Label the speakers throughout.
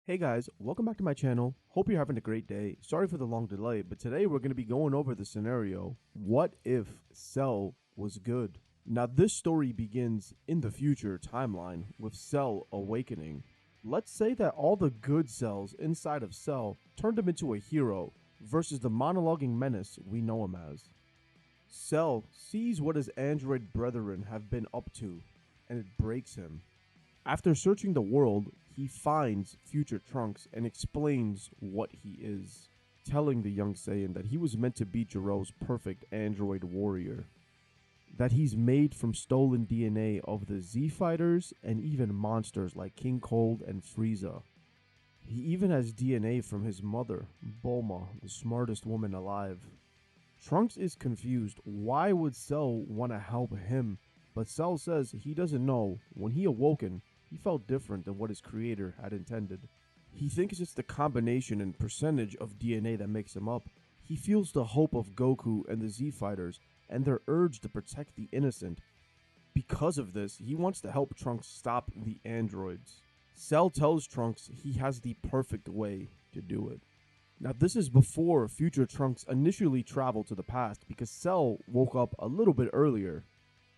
Speaker 1: Hey guys, welcome back to my channel. Hope you're having a great day. Sorry for the long delay, but today we're going to be going over the scenario, what if Cell was good? Now this story begins in the future timeline with Cell awakening. Let's say that all the good cells inside of Cell turned him into a hero versus the monologuing menace we know him as. Cell sees what his android brethren have been up to, and it breaks him. After searching the world, he finds future Trunks and explains what he is, telling the young Saiyan that he was meant to be Gero's perfect android warrior, that he's made from stolen DNA of the Z-Fighters and even monsters like King Cold and Frieza. He even has DNA from his mother, Bulma, the smartest woman alive. Trunks is confused. Why would Cell want to help him? But Cell says he doesn't know. When he awoken, he felt different than what his creator had intended. He thinks it's the combination and percentage of DNA that makes him up. He feels the hope of Goku and the Z-Fighters and their urge to protect the innocent. Because of this, he wants to help Trunks stop the androids. Cell tells Trunks he has the perfect way to do it. Now this is before future Trunks initially traveled to the past because Cell woke up a little bit earlier.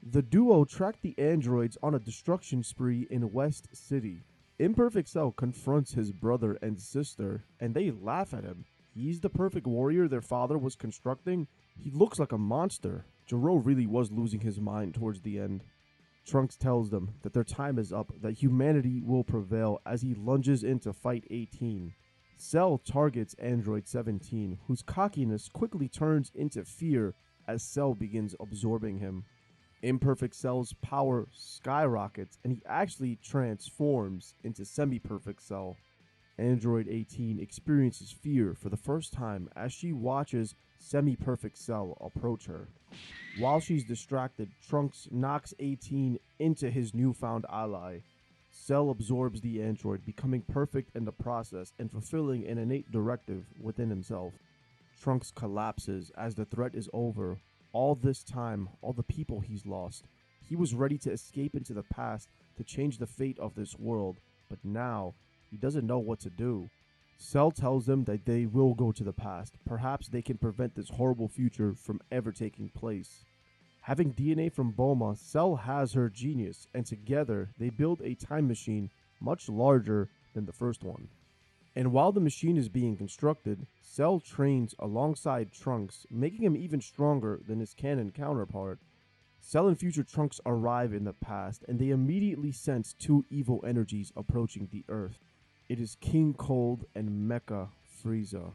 Speaker 1: The duo tracked the androids on a destruction spree in West City. Imperfect Cell confronts his brother and sister, and they laugh at him. He's the perfect warrior their father was constructing. He looks like a monster. Gero really was losing his mind towards the end. Trunks tells them that their time is up, that humanity will prevail as he lunges in to fight 18. Cell targets Android 17, whose cockiness quickly turns into fear as Cell begins absorbing him. Imperfect Cell's power skyrockets and he actually transforms into Semi-Perfect Cell. Android 18 experiences fear for the first time as she watches Semi-Perfect Cell approach her. While she's distracted, Trunks knocks 18 into his newfound ally. Cell absorbs the android, becoming perfect in the process and fulfilling an innate directive within himself. Trunks collapses as the threat is over. All this time, all the people he's lost. He was ready to escape into the past to change the fate of this world, but now he doesn't know what to do. Cell tells them that they will go to the past. Perhaps they can prevent this horrible future from ever taking place. Having DNA from Bulma, Cell has her genius, and together they build a time machine much larger than the first one. And while the machine is being constructed, Cell trains alongside Trunks, making him even stronger than his canon counterpart. Cell and future Trunks arrive in the past, and they immediately sense two evil energies approaching the Earth. It is King Cold and Mecha Frieza.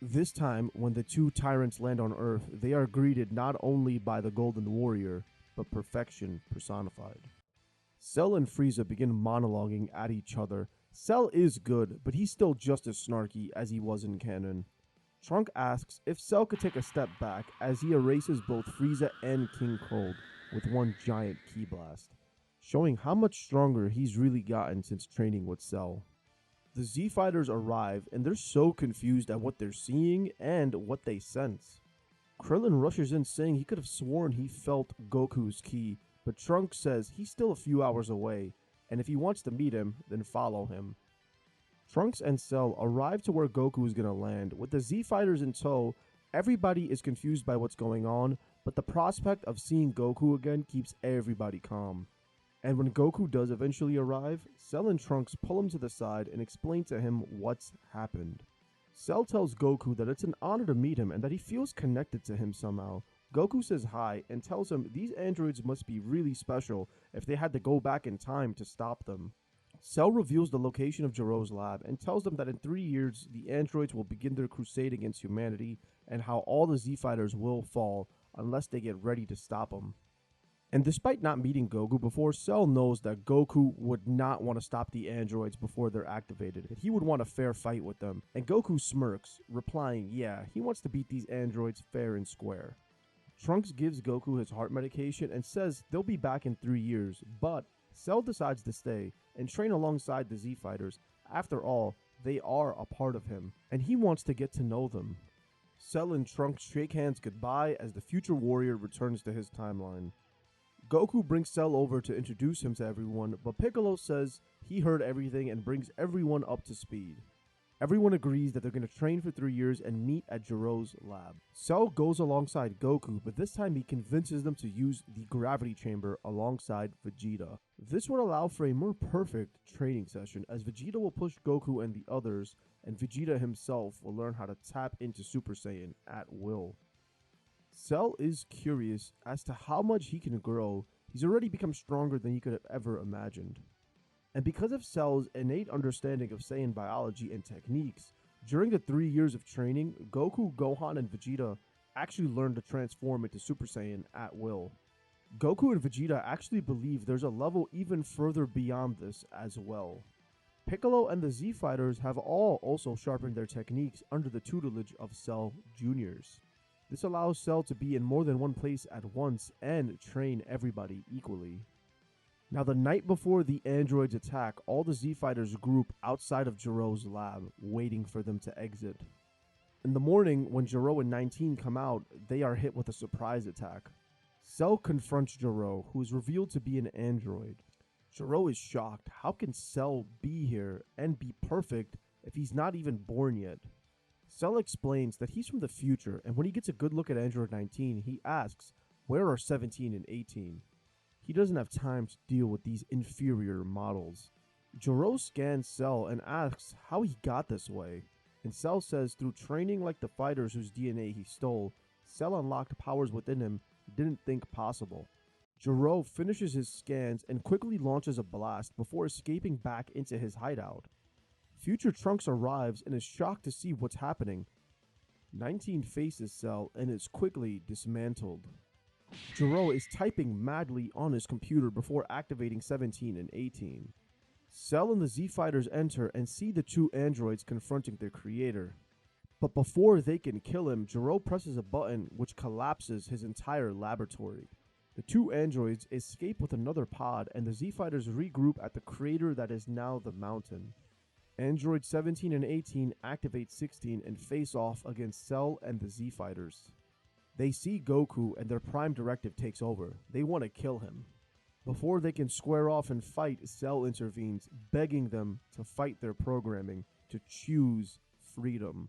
Speaker 1: This time, when the two tyrants land on Earth, they are greeted not only by the Golden Warrior, but perfection personified. Cell and Frieza begin monologuing at each other. Cell is good, but he's still just as snarky as he was in canon. Trunks asks if Cell could take a step back as he erases both Frieza and King Cold with one giant ki blast, showing how much stronger he's really gotten since training with Cell. The Z-Fighters arrive and they're so confused at what they're seeing and what they sense. Krillin rushes in saying he could have sworn he felt Goku's ki, but Trunks says he's still a few hours away, and if he wants to meet him, then follow him. Trunks and Cell arrive to where Goku is going to land. With the Z-Fighters in tow, everybody is confused by what's going on, but the prospect of seeing Goku again keeps everybody calm. And when Goku does eventually arrive, Cell and Trunks pull him to the side and explain to him what's happened. Cell tells Goku that it's an honor to meet him and that he feels connected to him somehow. Goku says hi and tells him these androids must be really special if they had to go back in time to stop them. Cell reveals the location of Gero's lab and tells them that in 3 years, the androids will begin their crusade against humanity and how all the Z-Fighters will fall unless they get ready to stop them. And despite not meeting Goku before, Cell knows that Goku would not want to stop the androids before they're activated. He would want a fair fight with them. And Goku smirks, replying, yeah, he wants to beat these androids fair and square. Trunks gives Goku his heart medication and says they'll be back in 3 years, but Cell decides to stay and train alongside the Z-Fighters. After all, they are a part of him, and he wants to get to know them. Cell and Trunks shake hands goodbye as the future warrior returns to his timeline. Goku brings Cell over to introduce him to everyone, but Piccolo says he heard everything and brings everyone up to speed. Everyone agrees that they're going to train for 3 years and meet at Gero's lab. Cell goes alongside Goku, but this time he convinces them to use the gravity chamber alongside Vegeta. This would allow for a more perfect training session, as Vegeta will push Goku and the others, and Vegeta himself will learn how to tap into Super Saiyan at will. Cell is curious as to how much he can grow. He's already become stronger than he could have ever imagined. And because of Cell's innate understanding of Saiyan biology and techniques, during the 3 years of training, Goku, Gohan, and Vegeta actually learned to transform into Super Saiyan at will. Goku and Vegeta actually believe there's a level even further beyond this as well. Piccolo and the Z Fighters have all also sharpened their techniques under the tutelage of Cell Juniors. This allows Cell to be in more than one place at once and train everybody equally. Now, the night before the androids attack, all the Z Fighters group outside of Gero's lab, waiting for them to exit. In the morning, when Gero and 19 come out, they are hit with a surprise attack. Cell confronts Gero, who is revealed to be an android. Gero is shocked. How can Cell be here and be perfect if he's not even born yet? Cell explains that he's from the future, and when he gets a good look at Android 19, he asks, where are 17 and 18? He doesn't have time to deal with these inferior models. Gero scans Cell and asks how he got this way, and Cell says through training like the fighters whose DNA he stole, Cell unlocked powers within him he didn't think possible. Gero finishes his scans and quickly launches a blast before escaping back into his hideout. Future Trunks arrives and is shocked to see what's happening. 19 faces Cell and is quickly dismantled. Gero is typing madly on his computer before activating 17 and 18. Cell and the Z Fighters enter and see the two androids confronting their creator. But before they can kill him, Gero presses a button which collapses his entire laboratory. The two androids escape with another pod, and the Z Fighters regroup at the crater that is now the mountain. Android 17 and 18 activate 16 and face off against Cell and the Z Fighters. They see Goku and their prime directive takes over. They want to kill him. Before they can square off and fight, Cell intervenes, begging them to fight their programming, to choose freedom.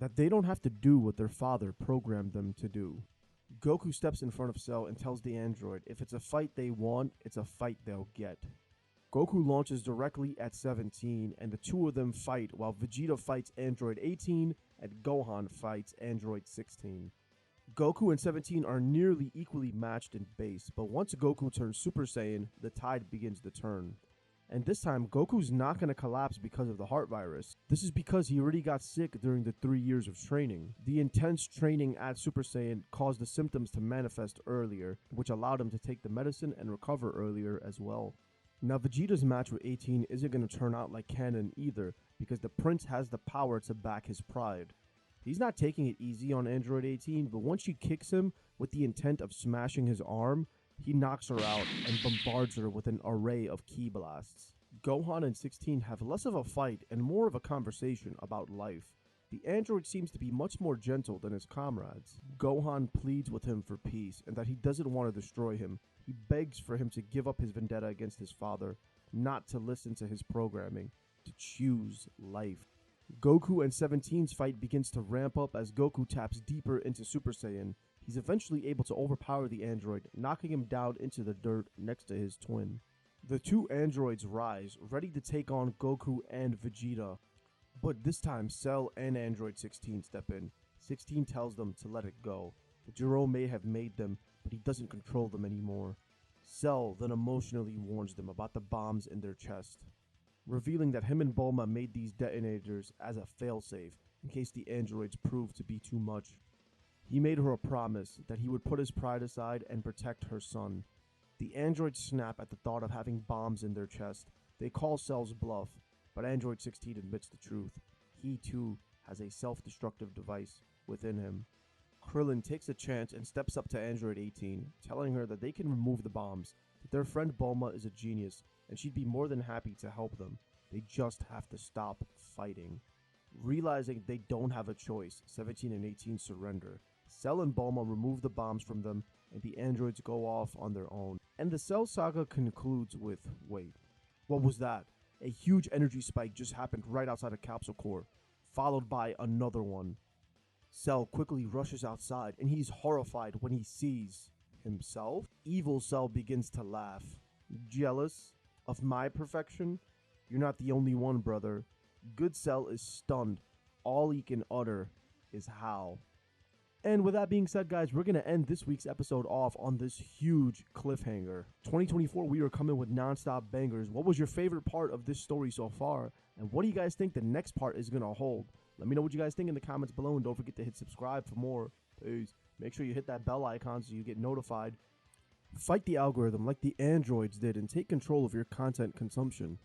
Speaker 1: That they don't have to do what their father programmed them to do. Goku steps in front of Cell and tells the android if it's a fight they want, it's a fight they'll get. Goku launches directly at 17 and the two of them fight while Vegeta fights Android 18 and Gohan fights Android 16. Goku and 17 are nearly equally matched in base, but once Goku turns Super Saiyan, the tide begins to turn. And this time, Goku's not going to collapse because of the heart virus. This is because he already got sick during the 3 years of training. The intense training at Super Saiyan caused the symptoms to manifest earlier, which allowed him to take the medicine and recover earlier as well. Now, Vegeta's match with 18 isn't going to turn out like canon either, because the prince has the power to back his pride. He's not taking it easy on Android 18, but once she kicks him with the intent of smashing his arm, he knocks her out and bombards her with an array of ki blasts. Gohan and 16 have less of a fight and more of a conversation about life. The android seems to be much more gentle than his comrades. Gohan pleads with him for peace and that he doesn't want to destroy him. He begs for him to give up his vendetta against his father, not to listen to his programming, to choose life. Goku and 17's fight begins to ramp up as Goku taps deeper into Super Saiyan. He's eventually able to overpower the android, knocking him down into the dirt next to his twin. The two androids rise, ready to take on Goku and Vegeta. But this time, Cell and Android 16 step in. 16 tells them to let it go. Gero may have made them, but he doesn't control them anymore. Cell then emotionally warns them about the bombs in their chest, revealing that him and Bulma made these detonators as a failsafe in case the androids proved to be too much. He made her a promise that he would put his pride aside and protect her son. The androids snap at the thought of having bombs in their chest. They call Cell's bluff, but Android 16 admits the truth. He too has a self-destructive device within him. Krillin takes a chance and steps up to Android 18, telling her that they can remove the bombs, that their friend Bulma is a genius, and she'd be more than happy to help them. They just have to stop fighting. Realizing they don't have a choice, 17 and 18 surrender. Cell and Bulma remove the bombs from them, and the androids go off on their own. And the Cell saga concludes with, wait, what was that? A huge energy spike just happened right outside of Capsule Corp, followed by another one. Cell quickly rushes outside and he's horrified when he sees himself. Evil Cell begins to laugh. Jealous of my perfection? You're not the only one, brother. Good Cell is stunned. All he can utter is how. And with that being said, guys, we're going to end this week's episode off on this huge cliffhanger. 2024, we are coming with non-stop bangers. What was your favorite part of this story so far? And what do you guys think the next part is going to hold? Let me know what you guys think in the comments below, and don't forget to hit subscribe for more. Peace. Make sure you hit that bell icon so you get notified. Fight the algorithm like the androids did and take control of your content consumption.